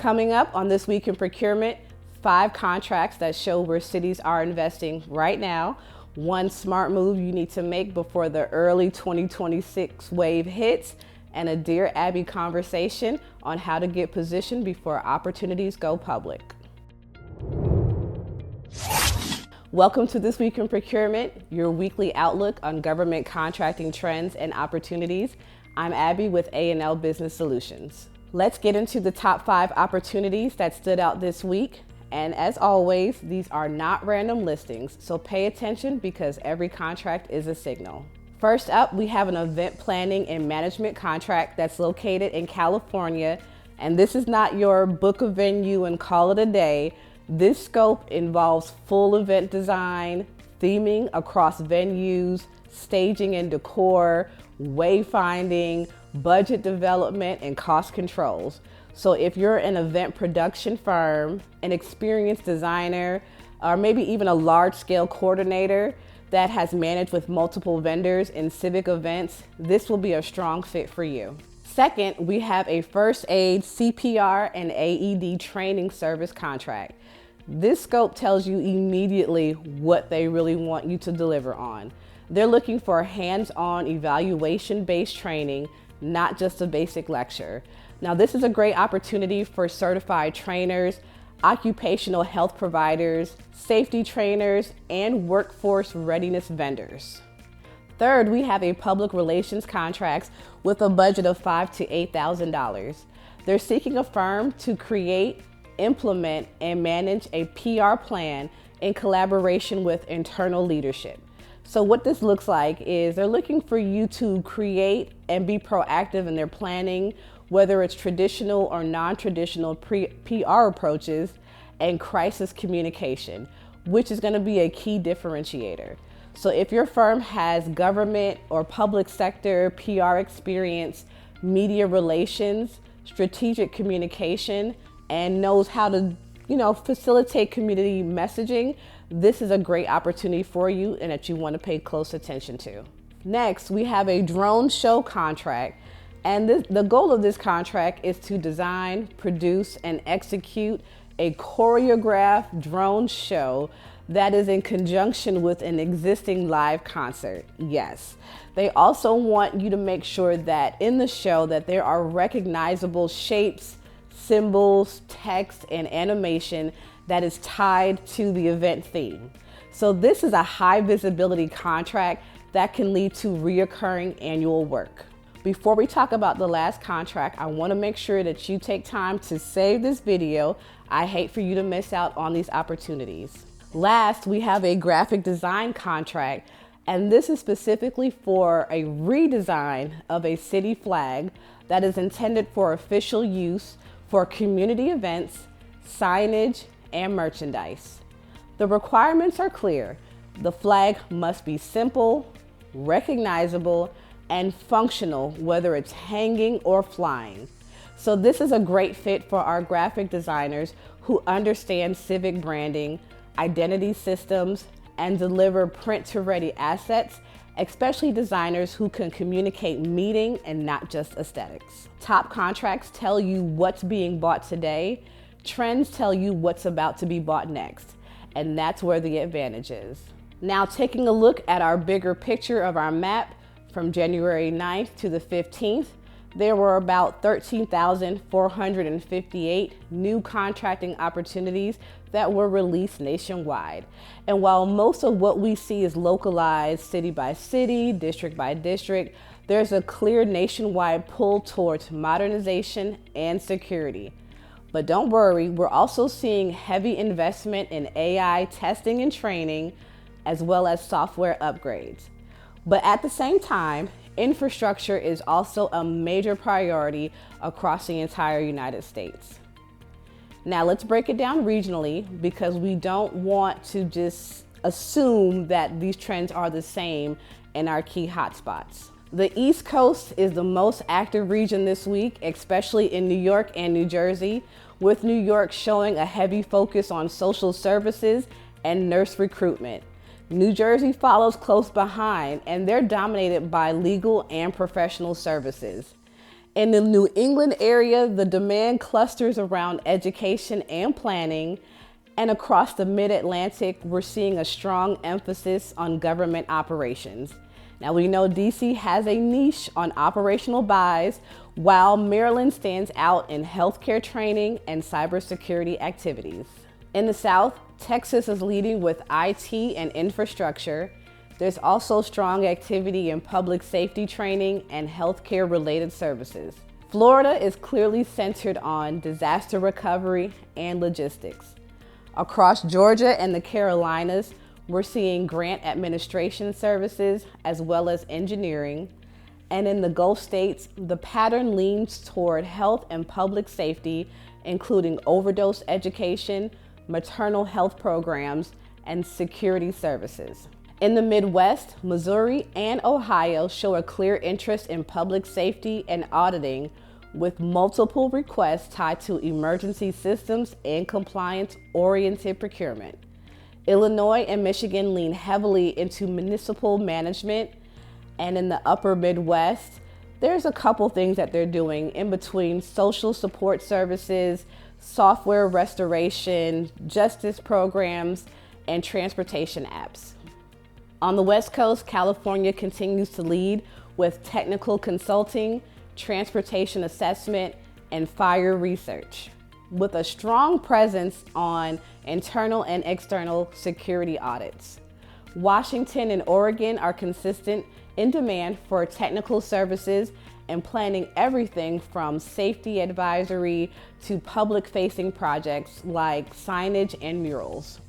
Coming up on This Week in Procurement, 5 contracts that show where cities are investing right now, 1 smart move you need to make before the early 2026 wave hits, and a Dear Abby conversation on how to get positioned before opportunities go public. Welcome to This Week in Procurement, your weekly outlook on government contracting trends and opportunities. I'm Abby with A&L Business Solutions. Let's get into the top 5 opportunities that stood out this week. And as always, these are not random listings, so pay attention because every contract is a signal. First up, we have an event planning and management contract that's located in California. And this is not your book a venue and call it a day. This scope involves full event design, theming across venues, staging and decor, wayfinding, budget development, and cost controls. So if you're an event production firm, an experienced designer, or maybe even a large-scale coordinator that has managed with multiple vendors in civic events, this will be a strong fit for you. Second, we have a first aid, CPR, and AED training service contract. This scope tells you immediately what they really want you to deliver on. They're looking for hands-on evaluation-based training, not just a basic lecture. Now, this is a great opportunity for certified trainers, occupational health providers, safety trainers, and workforce readiness vendors. Third, we have a public relations contract with a budget of $5,000 to $8,000. They're seeking a firm to create, implement, and manage a PR plan in collaboration with internal leadership. So what this looks like is they're looking for you to create and be proactive in their planning, whether it's traditional or non-traditional PR approaches, and crisis communication, which is going to be a key differentiator. So if your firm has government or public sector PR experience, media relations, strategic communication, and knows how to facilitate community messaging, this is a great opportunity for you and that you want to pay close attention to. Next, we have a drone show contract. And the goal of this contract is to design, produce, and execute a choreographed drone show that is in conjunction with an existing live concert. Yes. They also want you to make sure that in the show that there are recognizable shapes, symbols, text, and animation that is tied to the event theme. So this is a high visibility contract that can lead to reoccurring annual work. Before we talk about the last contract, I want to make sure that you take time to save this video. I hate for you to miss out on these opportunities. Last, we have a graphic design contract, and this is specifically for a redesign of a city flag that is intended for official use for community events, signage, and merchandise. The requirements are clear. The flag must be simple, recognizable, and functional, whether it's hanging or flying. So this is a great fit for our graphic designers who understand civic branding, identity systems, and deliver print-to-ready assets, especially designers who can communicate meaning and not just aesthetics. Top contracts tell you what's being bought today. Trends tell you what's about to be bought next, and that's where the advantage is. Now, taking a look at our bigger picture of our map, from January 9th to the 15th, there were about 13,458 new contracting opportunities that were released nationwide. And while most of what we see is localized city by city, district by district, there's a clear nationwide pull towards modernization and security. But don't worry, we're also seeing heavy investment in AI testing and training, as well as software upgrades. But at the same time, infrastructure is also a major priority across the entire United States. Now let's break it down regionally, because we don't want to just assume that these trends are the same in our key hotspots. The East Coast is the most active region this week, especially in New York and New Jersey, with New York showing a heavy focus on social services and nurse recruitment. New Jersey follows close behind, and they're dominated by legal and professional services. In the New England area, the demand clusters around education and planning. And across the Mid-Atlantic, we're seeing a strong emphasis on government operations. Now we know DC has a niche on operational buys, while Maryland stands out in healthcare training and cybersecurity activities. In the South, Texas is leading with IT and infrastructure. There's also strong activity in public safety training and healthcare related services. Florida is clearly centered on disaster recovery and logistics. Across Georgia and the Carolinas, we're seeing grant administration services as well as engineering. And in the Gulf states, the pattern leans toward health and public safety, including overdose education, maternal health programs, and security services. In the Midwest, Missouri and Ohio show a clear interest in public safety and auditing, with multiple requests tied to emergency systems and compliance-oriented procurement. Illinois and Michigan lean heavily into municipal management, and in the upper Midwest, there's a couple things that they're doing in between social support services, software restoration, justice programs, and transportation apps. On the West Coast, California continues to lead with technical consulting, transportation assessment, and fire research, with a strong presence on internal and external security audits. Washington and Oregon are consistent in demand for technical services and planning everything from safety advisory to public-facing projects like signage and murals.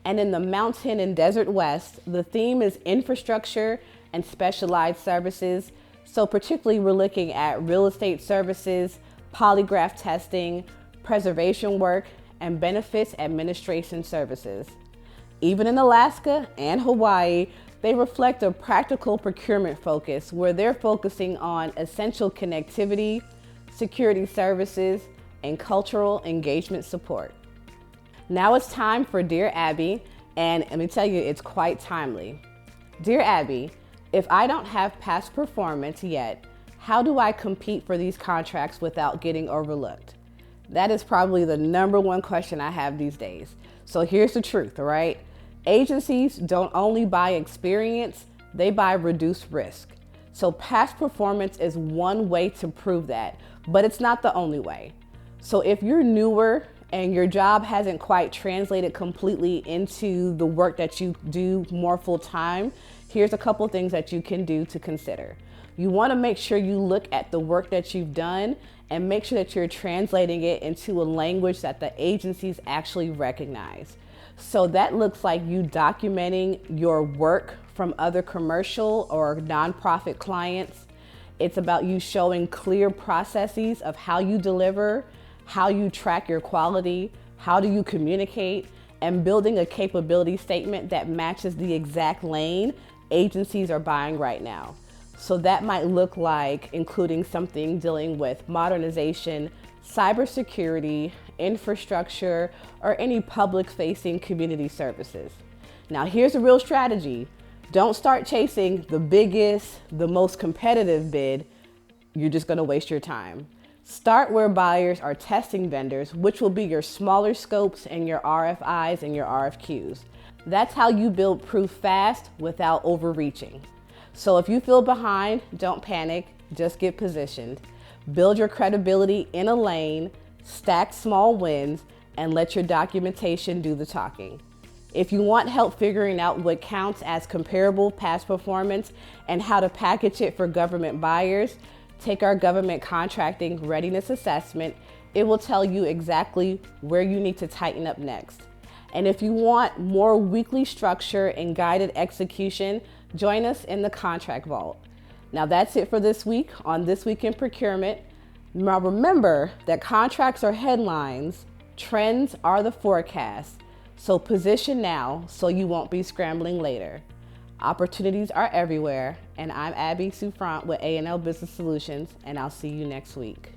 And in the Mountain and Desert West, the theme is infrastructure and specialized services. So particularly we're looking at real estate services, polygraph testing, preservation work, and benefits administration services. Even in Alaska and Hawaii, they reflect a practical procurement focus where they're focusing on essential connectivity, security services, and cultural engagement support. Now it's time for Dear Abby, and let me tell you, it's quite timely. Dear Abby, if I don't have past performance yet, how do I compete for these contracts without getting overlooked? That is probably the number one question I have these days. So here's the truth, all right? Agencies don't only buy experience, they buy reduced risk. So past performance is one way to prove that, but it's not the only way. So if you're newer and your job hasn't quite translated completely into the work that you do more full time, here's a couple things that you can do to consider. You want to make sure you look at the work that you've done and make sure that you're translating it into a language that the agencies actually recognize. So that looks like you documenting your work from other commercial or nonprofit clients. It's about you showing clear processes of how you deliver, how you track your quality, how do you communicate, and building a capability statement that matches the exact lane agencies are buying right now. So that might look like including something dealing with modernization, cybersecurity, infrastructure, or any public-facing community services. Now here's a real strategy. Don't start chasing the biggest, the most competitive bid. You're just gonna waste your time. Start where buyers are testing vendors, which will be your smaller scopes and your RFIs and your RFQs. That's how you build proof fast without overreaching. So if you feel behind, don't panic, just get positioned. Build your credibility in a lane, stack small wins, and let your documentation do the talking. If you want help figuring out what counts as comparable past performance and how to package it for government buyers, take our government contracting readiness assessment. It will tell you exactly where you need to tighten up next. And if you want more weekly structure and guided execution, join us in the Contract Vault. Now that's it for this week on This Week in Procurement. Now remember that contracts are headlines, trends are the forecast. So position now so you won't be scrambling later. Opportunities are everywhere, and I'm Abby Souffrant with A&L Business Solutions, and I'll see you next week.